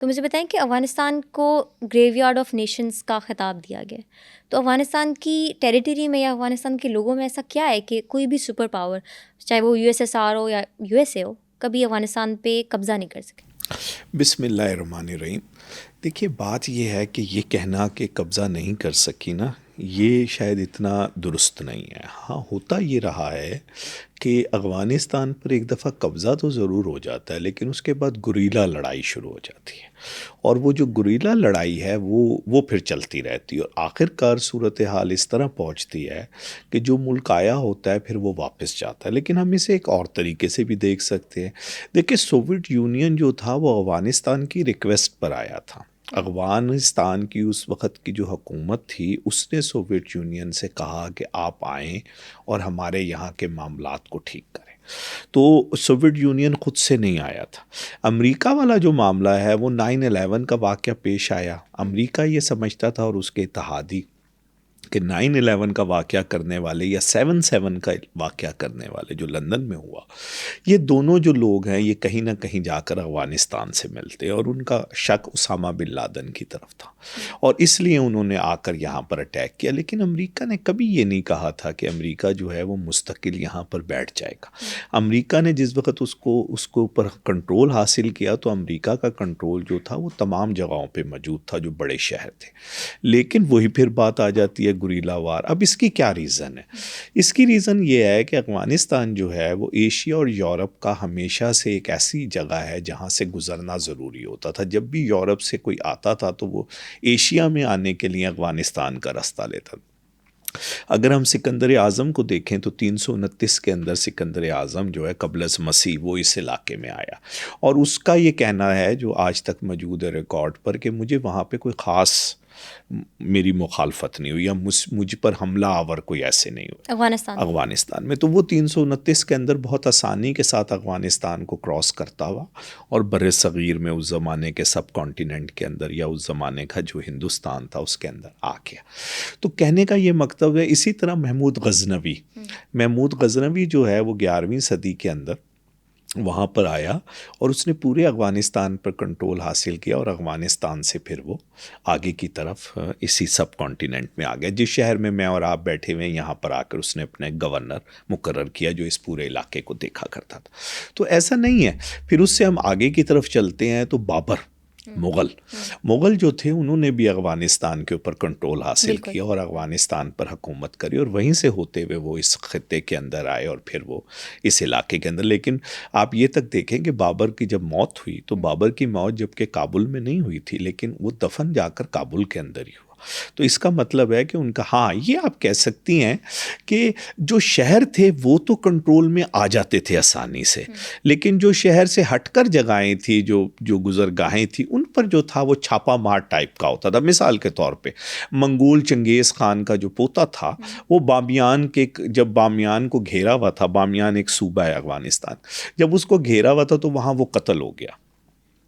تو مجھے بتائیں کہ افغانستان کو گریو یارڈ آف نیشنز کا خطاب دیا گیا، تو افغانستان کی ٹیریٹری میں یا افغانستان کے لوگوں میں ایسا کیا ہے کہ کوئی بھی سپر پاور، چاہے وہ USSR ہو یا USA ہو، کبھی افغانستان پہ قبضہ نہیں کر سکے؟ بسم اللہ الرحمن الرحیم۔ دیکھیے، بات یہ ہے کہ یہ کہنا کہ قبضہ نہیں کر سکی نا، یہ شاید اتنا درست نہیں ہے۔ ہاں، ہوتا یہ رہا ہے کہ افغانستان پر ایک دفعہ قبضہ تو ضرور ہو جاتا ہے، لیکن اس کے بعد گریلا لڑائی شروع ہو جاتی ہے، اور وہ جو گریلا لڑائی ہے وہ پھر چلتی رہتی ہے، اور آخر کار صورتحال اس طرح پہنچتی ہے کہ جو ملک آیا ہوتا ہے پھر وہ واپس جاتا ہے۔ لیکن ہم اسے ایک اور طریقے سے بھی دیکھ سکتے ہیں۔ دیکھیں، سوویت یونین جو تھا وہ افغانستان کی ریکویسٹ پر آیا تھا۔ افغانستان کی اس وقت کی جو حکومت تھی اس نے سوویت یونین سے کہا کہ آپ آئیں اور ہمارے یہاں کے معاملات کو ٹھیک کریں، تو سوویت یونین خود سے نہیں آیا تھا۔ امریکہ والا جو معاملہ ہے وہ 9/11 کا واقعہ پیش آیا، امریکہ یہ سمجھتا تھا اور اس کے اتحادی کہ 9/11 کا واقعہ کرنے والے یا 7/7 کا واقعہ کرنے والے جو لندن میں ہوا، یہ دونوں جو لوگ ہیں یہ کہیں نہ کہیں جا کر افغانستان سے ملتے، اور ان کا شک اسامہ بن لادن کی طرف تھا، اور اس لیے انہوں نے آ کر یہاں پر اٹیک کیا۔ لیکن امریکہ نے کبھی یہ نہیں کہا تھا کہ امریکہ جو ہے وہ مستقل یہاں پر بیٹھ جائے گا۔ امریکہ نے جس وقت اس کو اوپر کنٹرول حاصل کیا تو امریکہ کا کنٹرول جو تھا وہ تمام جگہوں پہ موجود تھا جو بڑے شہر تھے۔ لیکن وہی پھر بات آ جاتی ہے گریلا وار۔ اب اس کی کیا ریزن ہے؟ اس کی ریزن یہ ہے کہ افغانستان جو ہے وہ ایشیا اور یورپ کا ہمیشہ سے ایک ایسی جگہ ہے جہاں سے گزرنا ضروری ہوتا تھا۔ جب بھی یورپ سے کوئی آتا تھا تو وہ ایشیا میں آنے کے لیے افغانستان کا راستہ لیتا تھا۔ اگر ہم سکندر اعظم کو دیکھیں تو 329 کے اندر سکندر اعظم جو ہے قبل از مسیح وہ اس علاقے میں آیا، اور اس کا یہ کہنا ہے جو آج تک موجود ہے ریکارڈ پر کہ مجھے وہاں پہ کوئی خاص میری مخالفت نہیں ہوئی یا مجھ پر حملہ آور کوئی ایسے نہیں ہوئے افغانستان میں۔ تو وہ 329 کے اندر بہت آسانی کے ساتھ افغانستان کو کراس کرتا ہوا اور بر صغیر میں اس زمانے کے سب کانٹیننٹ کے اندر یا اس زمانے کا جو ہندوستان تھا اس کے اندر آ گیا۔ تو کہنے کا یہ مکتب ہے، اسی طرح محمود غزنوی جو ہے وہ 11ویں صدی کے اندر وہاں پر آیا اور اس نے پورے افغانستان پر کنٹرول حاصل کیا، اور افغانستان سے پھر وہ آگے کی طرف اسی سب کانٹیننٹ میں آ گیا۔ جس شہر میں اور آپ بیٹھے ہوئے ہیں یہاں پر آ کر اس نے اپنے گورنر مقرر کیا جو اس پورے علاقے کو دیکھا کرتا تھا۔ تو ایسا نہیں ہے۔ پھر اس سے ہم آگے کی طرف چلتے ہیں تو بابر مغل جو تھے انہوں نے بھی افغانستان کے اوپر کنٹرول حاصل کیا اور افغانستان پر حکومت کری، اور وہیں سے ہوتے ہوئے وہ اس خطے کے اندر آئے اور پھر وہ اس علاقے کے اندر۔ لیکن آپ یہ تک دیکھیں کہ بابر کی جب موت ہوئی تو بابر کی موت جبکہ کابل میں نہیں ہوئی تھی، لیکن وہ دفن جا کر کابل کے اندر ہی ہوا۔ تو اس کا مطلب ہے کہ ان کا، ہاں یہ آپ کہہ سکتی ہیں کہ جو شہر تھے وہ تو کنٹرول میں آ جاتے تھے آسانی سے، لیکن جو شہر سے ہٹ کر جگہیں تھی، جو گزرگاہیں تھیں، ان پر جو تھا وہ چھاپا مار ٹائپ کا ہوتا تھا۔ مثال کے طور پہ منگول چنگیز خان کا جو پوتا تھا وہ جب بامیان کو گھیرا ہوا تھا، بامیان ایک صوبہ ہے افغانستان، جب اس کو گھیرا ہوا تھا تو وہاں وہ قتل ہو گیا،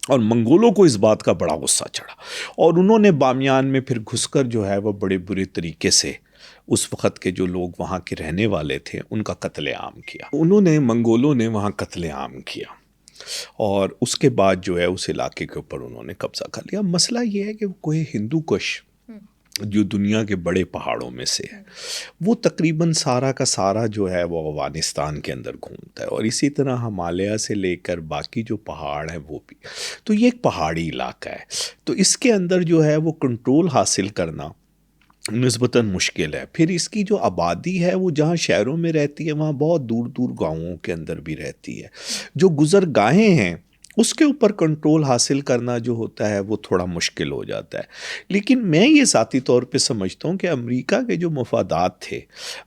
اور منگولوں کو اس بات کا بڑا غصہ چڑھا، اور انہوں نے بامیان میں پھر گھس کر جو ہے وہ بڑے برے طریقے سے اس وقت کے جو لوگ وہاں کے رہنے والے تھے ان کا قتل عام کیا۔ منگولوں نے وہاں قتل عام کیا، اور اس کے بعد جو ہے اس علاقے کے اوپر انہوں نے قبضہ کر لیا۔ مسئلہ یہ ہے کہ کوئی ہندو کش جو دنیا کے بڑے پہاڑوں میں سے ہے وہ تقریباً سارا کا سارا جو ہے وہ افغانستان کے اندر گھومتا ہے، اور اسی طرح ہمالیہ سے لے کر باقی جو پہاڑ ہیں وہ بھی۔ تو یہ ایک پہاڑی علاقہ ہے، تو اس کے اندر جو ہے وہ کنٹرول حاصل کرنا نسبتاً مشکل ہے۔ پھر اس کی جو آبادی ہے وہ جہاں شہروں میں رہتی ہے وہاں بہت دور دور گاؤں کے اندر بھی رہتی ہے۔ جو گزرگاہیں ہیں اس کے اوپر کنٹرول حاصل کرنا جو ہوتا ہے وہ تھوڑا مشکل ہو جاتا ہے۔ لیکن میں یہ ذاتی طور پہ سمجھتا ہوں کہ امریکہ کے جو مفادات تھے،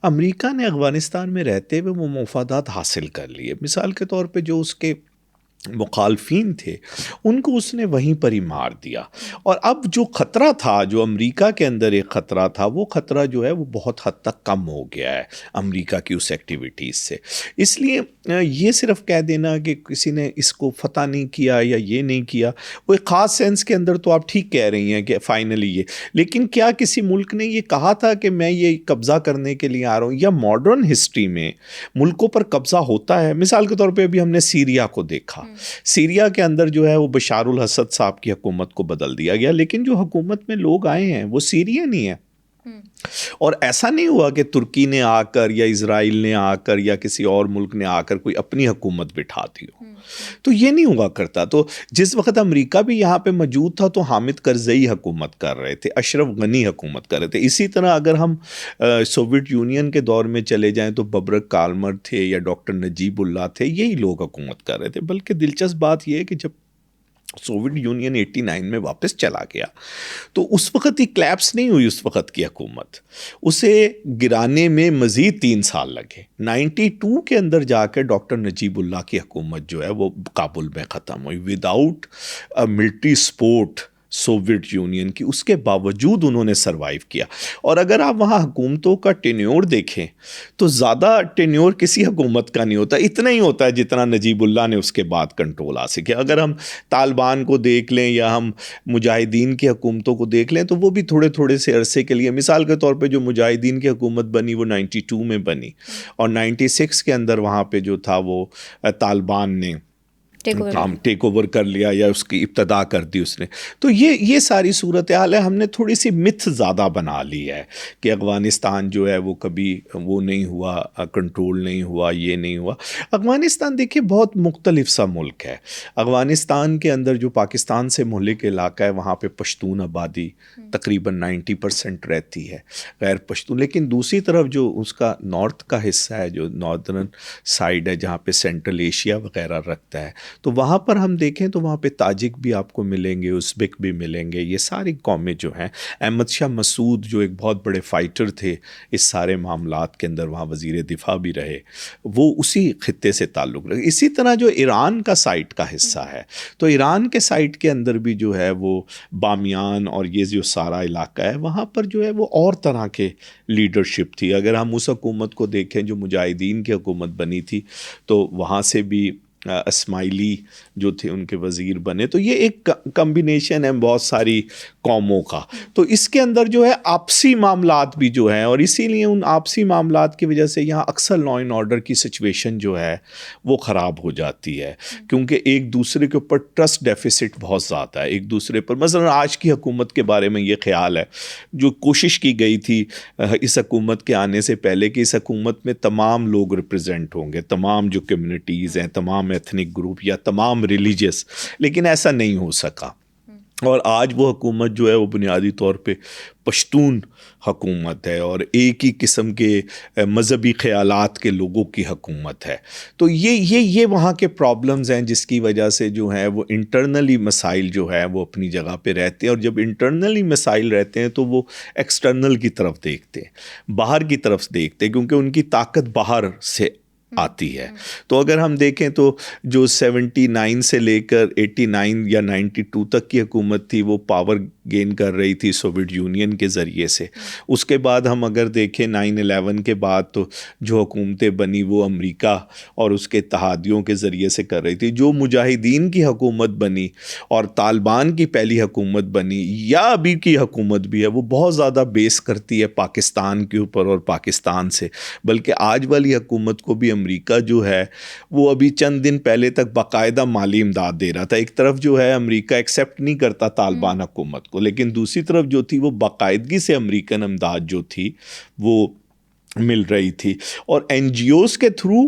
امریکہ نے افغانستان میں رہتے ہوئے وہ مفادات حاصل کر لیے۔ مثال کے طور پہ جو اس کے مخالفین تھے ان کو اس نے وہیں پر ہی مار دیا، اور اب جو خطرہ تھا، جو امریکہ کے اندر ایک خطرہ تھا، وہ خطرہ جو ہے وہ بہت حد تک کم ہو گیا ہے امریکہ کی اس ایکٹیویٹیز سے۔ اس لیے یہ صرف کہہ دینا کہ کسی نے اس کو فتح نہیں کیا یا یہ نہیں کیا، وہ ایک خاص سینس کے اندر تو آپ ٹھیک کہہ رہی ہیں کہ فائنلی یہ، لیکن کیا کسی ملک نے یہ کہا تھا کہ میں یہ قبضہ کرنے کے لیے آ رہا ہوں؟ یا ماڈرن ہسٹری میں ملکوں پر قبضہ ہوتا ہے، مثال کے طور پہ ابھی ہم نے سیریا کو دیکھا، سیریا کے اندر جو ہے وہ بشار الاسد صاحب کی حکومت کو بدل دیا گیا، لیکن جو حکومت میں لوگ آئے ہیں وہ سیرین ہی ہیں. اور ایسا نہیں ہوا کہ ترکی نے آ کر یا اسرائیل نے آ کر یا کسی اور ملک نے آ کر کوئی اپنی حکومت بٹھا دی ہو، تو یہ نہیں ہوا کرتا. تو جس وقت امریکہ بھی یہاں پہ موجود تھا تو حامد کرزئی حکومت کر رہے تھے، اشرف غنی حکومت کر رہے تھے. اسی طرح اگر ہم سوویت یونین کے دور میں چلے جائیں تو ببرک کالمر تھے یا ڈاکٹر نجیب اللہ تھے، یہی لوگ حکومت کر رہے تھے. بلکہ دلچسپ بات یہ ہے کہ جب سوویت یونین 89 میں واپس چلا گیا تو اس وقت ہی کلیپس نہیں ہوئی اس وقت کی حکومت، اسے گرانے میں مزید 3 سال لگے. 92 کے اندر جا کے ڈاکٹر نجیب اللہ کی حکومت جو ہے وہ کابل میں ختم ہوئی without military support Soviet union کی. اس کے باوجود انہوں نے سروائیو کیا. اور اگر آپ وہاں حکومتوں کا ٹینیور دیکھیں تو زیادہ ٹینیور کسی حکومت کا نہیں ہوتا، اتنا ہی ہوتا ہے جتنا نجیب اللہ نے اس کے بعد کنٹرول حاصل کیا. اگر ہم طالبان کو دیکھ لیں یا ہم مجاہدین کی حکومتوں کو دیکھ لیں تو وہ بھی تھوڑے تھوڑے سے عرصے کے لیے، مثال کے طور پہ جو مجاہدین کی حکومت بنی وہ 92 میں بنی، اور 96 کے اندر وہاں پہ جو تھا وہ طالبان نے ٹیک اوور کر لیا یا اس کی ابتدا کر دی اس نے. تو یہ ساری صورتحال ہے. ہم نے تھوڑی سی متھ زیادہ بنا لی ہے کہ افغانستان جو ہے وہ کبھی وہ نہیں ہوا، کنٹرول نہیں ہوا، یہ نہیں ہوا. افغانستان دیکھیے بہت مختلف سا ملک ہے. افغانستان کے اندر جو پاکستان سے مہلک علاقہ ہے وہاں پہ پشتون آبادی تقریباً 90% رہتی ہے، غیر پشتون. لیکن دوسری طرف جو اس کا نارتھ کا حصہ ہے، جو ناردرن سائڈ ہے جہاں پہ سینٹرل ایشیا وغیرہ رکھتا ہے، تو وہاں پر ہم دیکھیں تو وہاں پہ تاجک بھی آپ کو ملیں گے، ازبک بھی ملیں گے. یہ ساری قومیں جو ہیں، احمد شاہ مسعود جو ایک بہت بڑے فائٹر تھے اس سارے معاملات کے اندر، وہاں وزیر دفاع بھی رہے، وہ اسی خطے سے تعلق رکھے. اسی طرح جو ایران کا سائٹ کا حصہ ہے تو ایران کے سائٹ کے اندر بھی جو ہے وہ بامیان اور یہ جو سارا علاقہ ہے وہاں پر جو ہے وہ اور طرح کے لیڈرشپ تھی. اگر ہم اس حکومت کو دیکھیں جو مجاہدین کی حکومت بنی تھی تو وہاں سے بھی اسماعیلی جو تھے ان کے وزیر بنے. تو یہ ایک کمبینیشن ہے بہت ساری قوموں کا. تو اس کے اندر جو ہے آپسی معاملات بھی جو ہیں، اور اسی لیے ان آپسی معاملات کی وجہ سے یہاں اکثر لا اینڈ آرڈر کی سچویشن جو ہے وہ خراب ہو جاتی ہے، کیونکہ ایک دوسرے کے اوپر ٹرسٹ ڈیفیسٹ بہت زیادہ ہے ایک دوسرے پر. مثلا آج کی حکومت کے بارے میں یہ خیال ہے، جو کوشش کی گئی تھی اس حکومت کے آنے سے پہلے کہ اس حکومت میں تمام لوگ ریپرزینٹ ہوں گے، تمام جو کمیونٹیز ہیں، تمام ایتھنک گروپ یا تمام ریلیجیس، لیکن ایسا نہیں ہو سکا. اور آج وہ حکومت جو ہے وہ بنیادی طور پہ پشتون حکومت ہے اور ایک ہی قسم کے مذہبی خیالات کے لوگوں کی حکومت ہے. تو یہ وہاں کے پرابلمز ہیں جس کی وجہ سے جو ہے وہ انٹرنلی مسائل جو ہے وہ اپنی جگہ پہ رہتے ہیں. اور جب انٹرنلی مسائل رہتے ہیں تو وہ ایکسٹرنل کی طرف دیکھتے ہیں، باہر کی طرف دیکھتے ہیں، کیونکہ ان کی طاقت باہر سے آتی ہے. تو اگر ہم دیکھیں تو جو 79 سے لے کر 89 یا 92 تک کی حکومت تھی وہ پاور گین کر رہی تھی سوویت یونین کے ذریعے سے. اس کے بعد ہم اگر دیکھیں 9/11 کے بعد تو جو حکومتیں بنی وہ امریکہ اور اس کے اتحادیوں کے ذریعے سے کر رہی تھی. جو مجاہدین کی حکومت بنی اور طالبان کی پہلی حکومت بنی یا ابھی کی حکومت بھی ہے وہ بہت زیادہ بیس کرتی ہے پاکستان کے اوپر اور پاکستان سے. بلکہ آج والی حکومت کو بھی امریکہ جو ہے وہ ابھی چند دن پہلے تک باقاعدہ مالی امداد دے رہا تھا. ایک طرف جو ہے امریکہ ایکسیپٹ نہیں کرتا طالبان حکومت کو، لیکن دوسری طرف جو تھی وہ باقاعدگی سے امریکن امداد جو تھی وہ مل رہی تھی، اور این جی اوز کے تھرو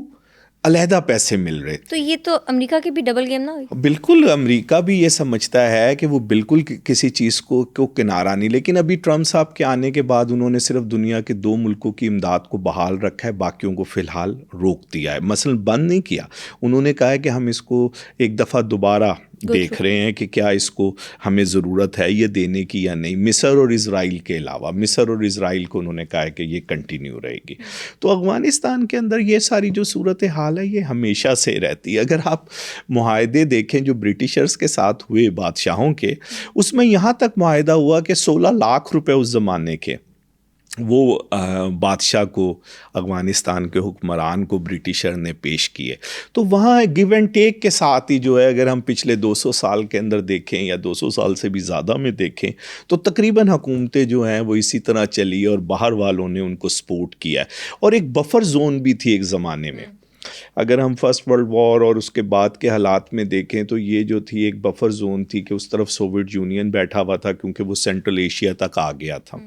علیحدہ پیسے مل رہے تھے. تو یہ تو امریکہ کی بھی ڈبل گیم نہ ہوئی. بالکل امریکہ بھی یہ سمجھتا ہے کہ وہ بالکل کسی چیز کو کنارہ نہیں. لیکن ابھی ٹرمپ صاحب کے آنے کے بعد انہوں نے صرف دنیا کے 2 ملکوں کی امداد کو بحال رکھا ہے، باقیوں کو فی الحال روک دیا ہے. مثلا بند نہیں کیا، انہوں نے کہا ہے کہ ہم اس کو ایک دفعہ دوبارہ دیکھ رہے ہیں کہ کیا اس کو ہمیں ضرورت ہے یہ دینے کی یا نہیں. مصر اور اسرائیل کے علاوہ، مصر اور اسرائیل کو انہوں نے کہا ہے کہ یہ کنٹینیو رہے گی. تو افغانستان کے اندر یہ ساری جو صورت حال ہے یہ ہمیشہ سے رہتی ہے. اگر آپ معاہدے دیکھیں جو برٹشرز کے ساتھ ہوئے بادشاہوں کے، اس میں یہاں تک معاہدہ ہوا کہ 16 لاکھ روپے اس زمانے کے وہ بادشاہ کو، افغانستان کے حکمران کو برٹشر نے پیش کیے. تو وہاں گیو اینڈ ٹیک کے ساتھ ہی جو ہے اگر ہم پچھلے 200 سال کے اندر دیکھیں یا 200 سال سے بھی زیادہ میں دیکھیں تو تقریباً حکومتیں جو ہیں وہ اسی طرح چلی اور باہر والوں نے ان کو سپورٹ کیا ہے. اور ایک بفر زون بھی تھی ایک زمانے میں اگر ہم فرسٹ ورلڈ وار اور اس کے بعد کے حالات میں دیکھیں تو یہ جو تھی ایک بفر زون تھی کہ اس طرف سوویٹ یونین بیٹھا ہوا تھا کیونکہ وہ سینٹرل ایشیا تک آ گیا تھا،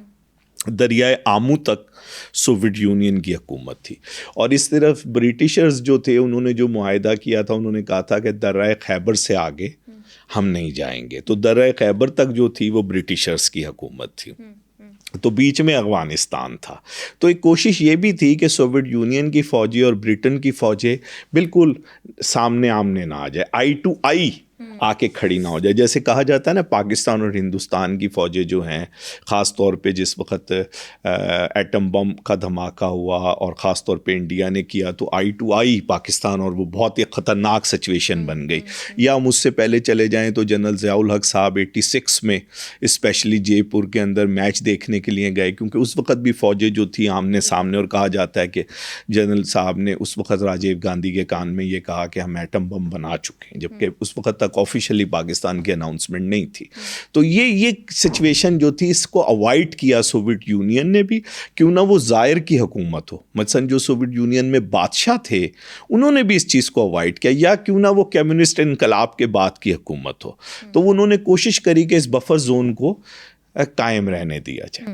دریائے آمو تک سوویٹ یونین کی حکومت تھی، اور اس طرف برٹشرز جو تھے انہوں نے جو معاہدہ کیا تھا، انہوں نے کہا تھا کہ دریائے خیبر سے آگے ہم نہیں جائیں گے، تو دریائے خیبر تک جو تھی وہ برٹشرز کی حکومت تھی، تو بیچ میں افغانستان تھا۔ تو ایک کوشش یہ بھی تھی کہ سوویٹ یونین کی فوجیں اور برٹن کی فوجیں بالکل سامنے آمنے نہ آ جائے، آئی ٹو آئی آ کے کھڑی نہ ہو جائے، جیسے کہا جاتا ہے نا پاکستان اور ہندوستان کی فوجیں جو ہیں، خاص طور پہ جس وقت ایٹم بم کا دھماکہ ہوا اور خاص طور پہ انڈیا نے کیا تو آئی ٹو آئی پاکستان اور وہ بہت ہی خطرناک سچویشن بن گئی۔ یا ہم اس سے پہلے چلے جائیں تو جنرل ضیاء الحق صاحب 86 میں اسپیشلی جے پور کے اندر میچ دیکھنے کے لیے گئے، کیونکہ اس وقت بھی فوجیں جو تھیں آمنے سامنے، اور کہا جاتا ہے کہ جنرل صاحب نے اس وقت راجیو گاندھی کے کان میں یہ کہا کہ ہم ایٹم بم بنا چکے ہیں، جبکہ اس وقت تک آفیشلی پاکستان کی اناؤنسمنٹ نہیں تھی۔ تو یہ سچویشن جو تھی اس کو اوائڈ کیا سوویٹ یونین نے بھی، کیوں نہ وہ زائر کی حکومت ہو، مثلا جو سوویٹ یونین میں بادشاہ تھے انہوں نے بھی اس چیز کو اوائڈ کیا، یا کیوں نہ وہ کمیونسٹ انقلاب کے بعد کی حکومت ہو، تو انہوں نے کوشش کری کہ اس بفر زون کو قائم رہنے دیا جائے۔